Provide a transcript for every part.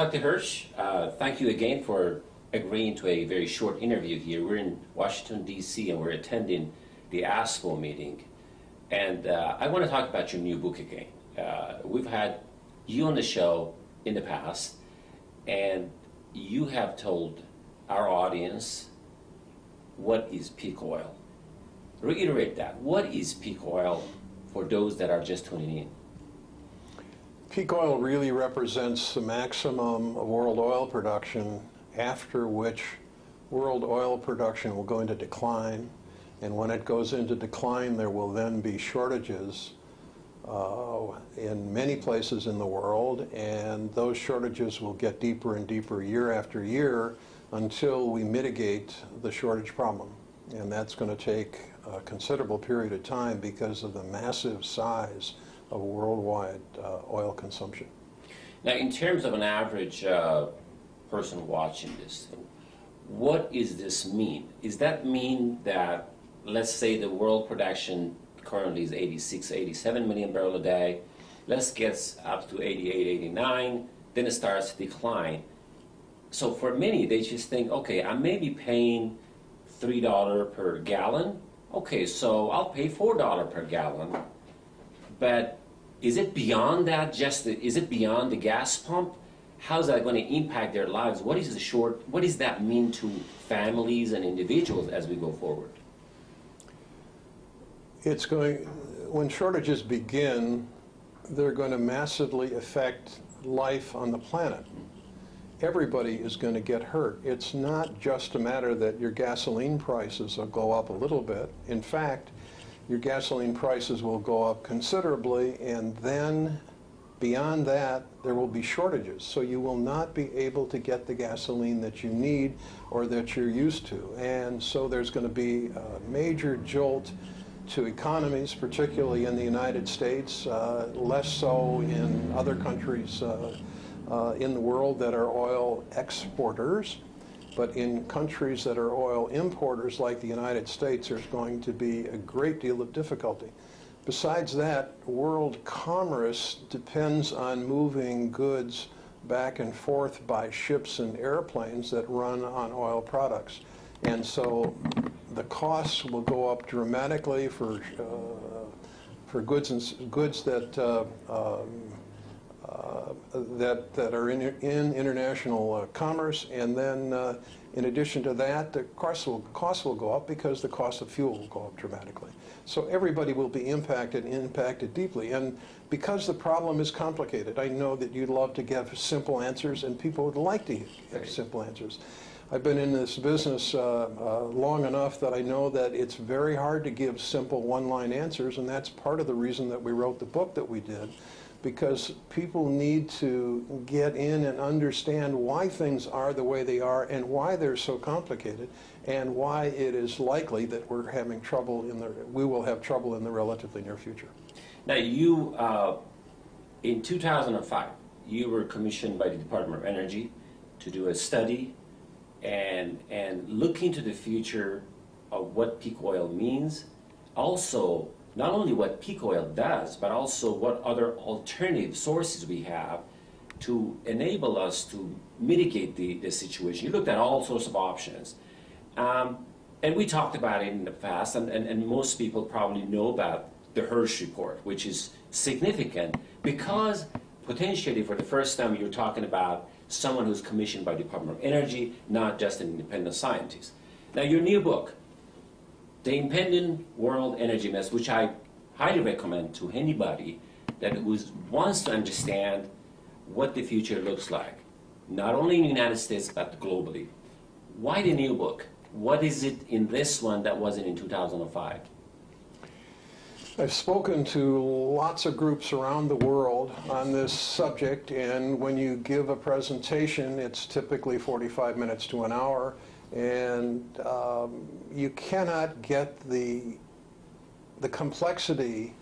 Dr. Hirsch, thank you again for agreeing to a very short interview here. We're in Washington, D.C., and we're attending the ASPO meeting. And I want to talk about your new book again. We've had you on the show in the past, and you have told our audience what is peak oil. Reiterate that. What is peak oil for those that are just tuning in? Peak oil really represents the maximum of world oil production, after which world oil production will go into decline. And when it goes into decline, there will then be shortages in many places in the world, and those shortages will get deeper and deeper year after year until we mitigate the shortage problem. And that's going to take a considerable period of time because of the massive size of worldwide oil consumption. Now, in terms of an average person watching this, what does this mean? Does that mean that, let's say the world production currently is 86, 87 million barrels a day, let's get up to 88, 89, then it starts to decline. So for many, they just think, okay, I may be paying $3 per gallon. Okay, so I'll pay $4 per gallon. But is it beyond that? Is it beyond the gas pump? How is that going to impact their lives? What does that mean to families and individuals as we go forward? When shortages begin, they're going to massively affect life on the planet. Everybody is going to get hurt. It's not just a matter that your gasoline prices will go up a little bit. In fact, your gasoline prices will go up considerably, and then beyond that, there will be shortages. So you will not be able to get the gasoline that you need or that you're used to. And so there's going to be a major jolt to economies, particularly in the United States, less so in other countries in the world that are oil exporters. But in countries that are oil importers like the United States, there's going to be a great deal of difficulty. Besides that, world commerce depends on moving goods back and forth by ships and airplanes that run on oil products. And so the costs will go up dramatically for goods that that are in international commerce, and then in addition to that, the costs will go up because the cost of fuel will go up dramatically. So everybody will be impacted deeply. And because the problem is complicated, I know that you'd love to give simple answers, and people would like to give simple answers. I've been in this business long enough that I know that it's very hard to give simple one-line answers, and that's part of the reason that we wrote the book that we did, because people need to get in and understand why things are the way they are and why they're so complicated, and why it is likely that we will have trouble in the relatively near future. Now, you, in 2005, you were commissioned by the Department of Energy to do a study and look into the future of what peak oil means. Also, not only what peak oil does, but also what other alternative sources we have to enable us to mitigate the situation. You looked at all sorts of options. And we talked about it in the past, and most people probably know about the Hirsch report, which is significant because potentially for the first time you're talking about someone who's commissioned by the Department of Energy, not just an independent scientist. Now, your new book, The Impending World Energy Mess, which I highly recommend to anybody that wants to understand what the future looks like, not only in the United States, but globally. Why the new book? What is it in this one that wasn't in 2005? I've spoken to lots of groups around the world on this subject, and when you give a presentation, it's typically 45 minutes to an hour, and you cannot get the complexity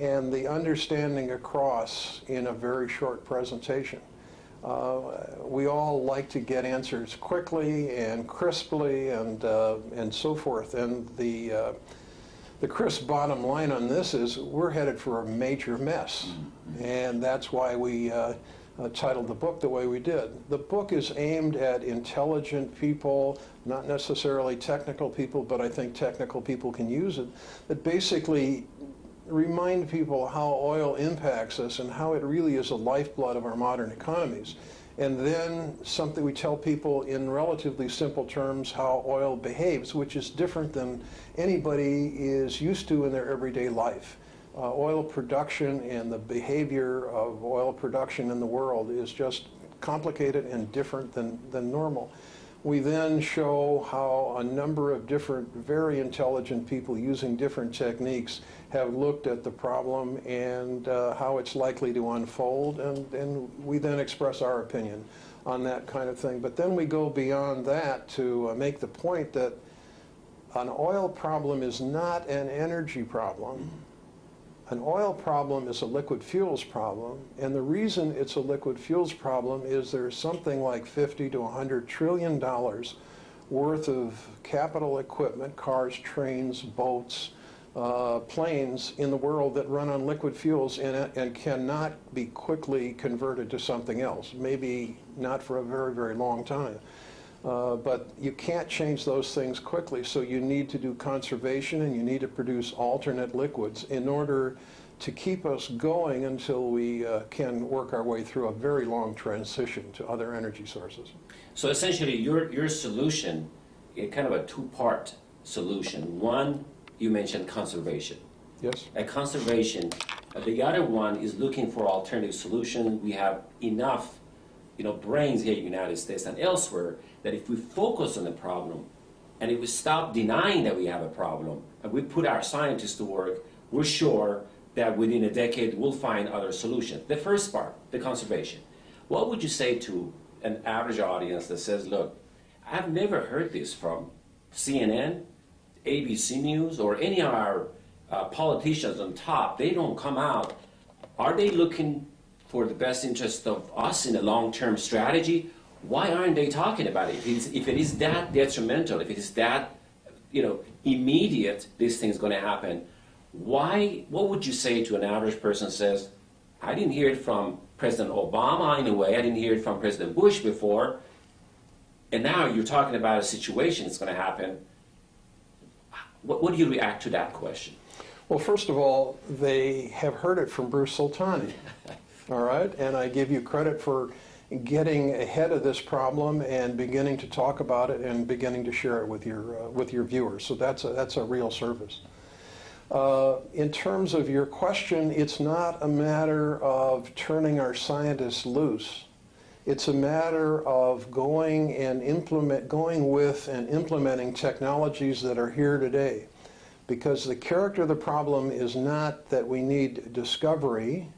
and the understanding across in a very short presentation. We all like to get answers quickly and crisply and so forth, and the crisp bottom line on this is we're headed for a major mess, and that's why we titled the book the way we did. The book is aimed at intelligent people, not necessarily technical people, but I think technical people can use it, that basically remind people how oil impacts us and how it really is the lifeblood of our modern economies. And then something we tell people in relatively simple terms how oil behaves, which is different than anybody is used to in their everyday life. Oil production and the behavior of oil production in the world is just complicated and different than normal. We then show how a number of different, very intelligent people using different techniques have looked at the problem and how it's likely to unfold, and we then express our opinion on that kind of thing. But then we go beyond that to make the point that an oil problem is not an energy problem. An oil problem is a liquid fuels problem, and the reason it's a liquid fuels problem is there's something like $50 to $100 trillion worth of capital equipment, cars, trains, boats, planes in the world that run on liquid fuels and cannot be quickly converted to something else, maybe not for a very, very long time. But you can't change those things quickly, so you need to do conservation and you need to produce alternate liquids in order to keep us going until we can work our way through a very long transition to other energy sources. So essentially your solution is kind of a two-part solution. One, you mentioned conservation. Yes. A conservation. The other one is looking for alternative solutions. We have enough brains here in the United States and elsewhere that if we focus on the problem and if we stop denying that we have a problem and we put our scientists to work, we're sure that within a decade we'll find other solutions. The first part, the conservation. What would you say to an average audience that says, look, I've never heard this from CNN, ABC News, or any of our politicians on top? They don't come out. Are they looking for the best interest of us in a long-term strategy? Why aren't they talking about it? If it is that detrimental, if it is that immediate, this thing's going to happen, why? What would you say to an average person who says, I didn't hear it from President Obama in a way, I didn't hear it from President Bush before, and now you're talking about a situation that's going to happen. What do you react to that question? Well, first of all, they have heard it from Bruce Soltani. All right, and I give you credit for getting ahead of this problem and beginning to talk about it and beginning to share it with your viewers. So that's a real service. In terms of your question, it's not a matter of turning our scientists loose. It's a matter of going with and implementing technologies that are here today. Because the character of the problem is not that we need discovery,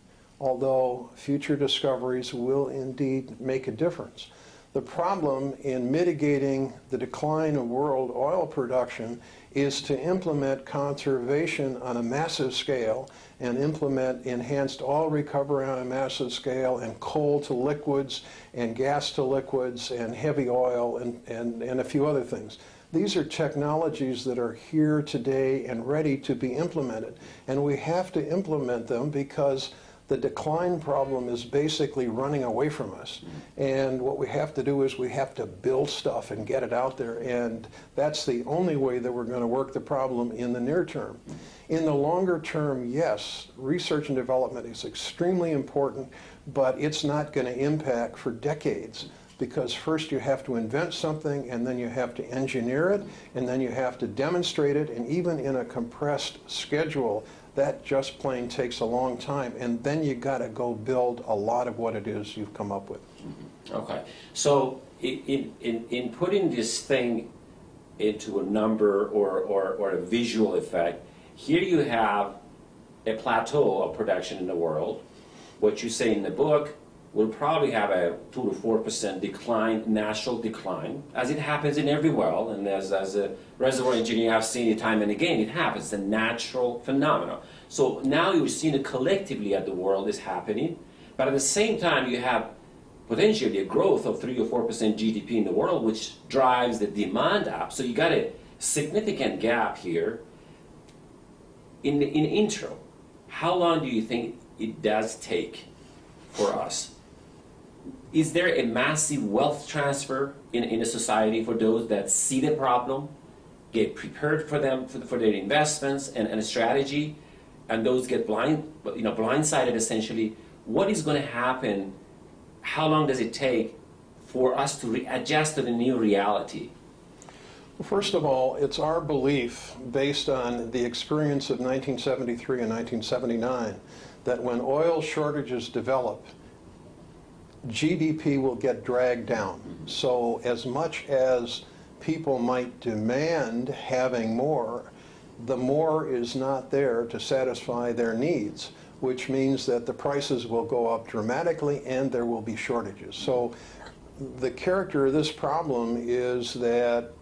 although future discoveries will indeed make a difference. The problem in mitigating the decline of world oil production is to implement conservation on a massive scale and implement enhanced oil recovery on a massive scale and coal to liquids and gas to liquids and heavy oil and a few other things. These are technologies that are here today and ready to be implemented. And we have to implement them because the decline problem is basically running away from us. And what we have to do is we have to build stuff and get it out there. And that's the only way that we're going to work the problem in the near term. In the longer term, yes, research and development is extremely important, but it's not going to impact for decades. Because first you have to invent something, and then you have to engineer it, and then you have to demonstrate it, and even in a compressed schedule, that just plain takes a long time, and then you got to go build a lot of what it is you've come up with. Okay, so in putting this thing into a number or a visual effect, here you have a plateau of production in the world. What you say in the book, we'll probably have a 2 to 4% decline, natural decline, as it happens in every well, and as a reservoir engineer, I've seen it time and again, it happens, it's a natural phenomenon. So now you're seeing it collectively at the world is happening, but at the same time you have potentially a growth of 3 or 4% GDP in the world, which drives the demand up, so you got a significant gap here. In intro, how long do you think it does take for us is there a massive wealth transfer in a society for those that see the problem, get prepared for them for their investments and a strategy, and those get blindsided essentially? What is going to happen? How long does it take for us to readjust to the new reality? Well, first of all, it's our belief, based on the experience of 1973 and 1979, that when oil shortages develop, GDP will get dragged down. So as much as people might demand having more, the more is not there to satisfy their needs, which means that the prices will go up dramatically and there will be shortages. So the character of this problem is that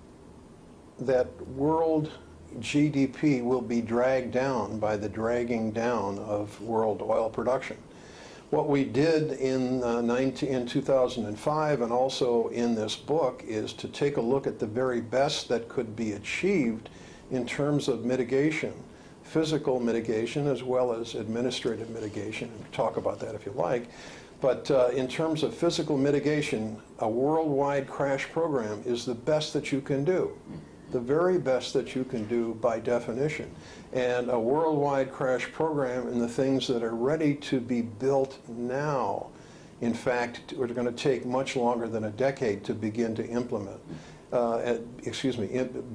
world GDP will be dragged down by the dragging down of world oil production. What we did in 2005 and also in this book is to take a look at the very best that could be achieved in terms of mitigation, physical mitigation as well as administrative mitigation. And talk about that if you like. But in terms of physical mitigation, a worldwide crash program is the best that you can do. The very best that you can do by definition. And a worldwide crash program and the things that are ready to be built now, in fact, are going to take much longer than a decade to begin to implement,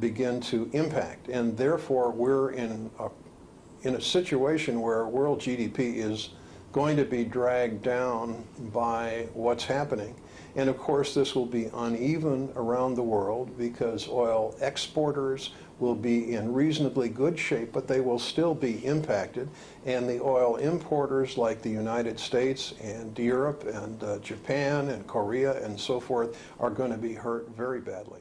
begin to impact. And therefore, we're in a situation where world GDP is going to be dragged down by what's happening. And of course, this will be uneven around the world because oil exporters will be in reasonably good shape, but they will still be impacted. And the oil importers like the United States and Europe and Japan and Korea and so forth are going to be hurt very badly.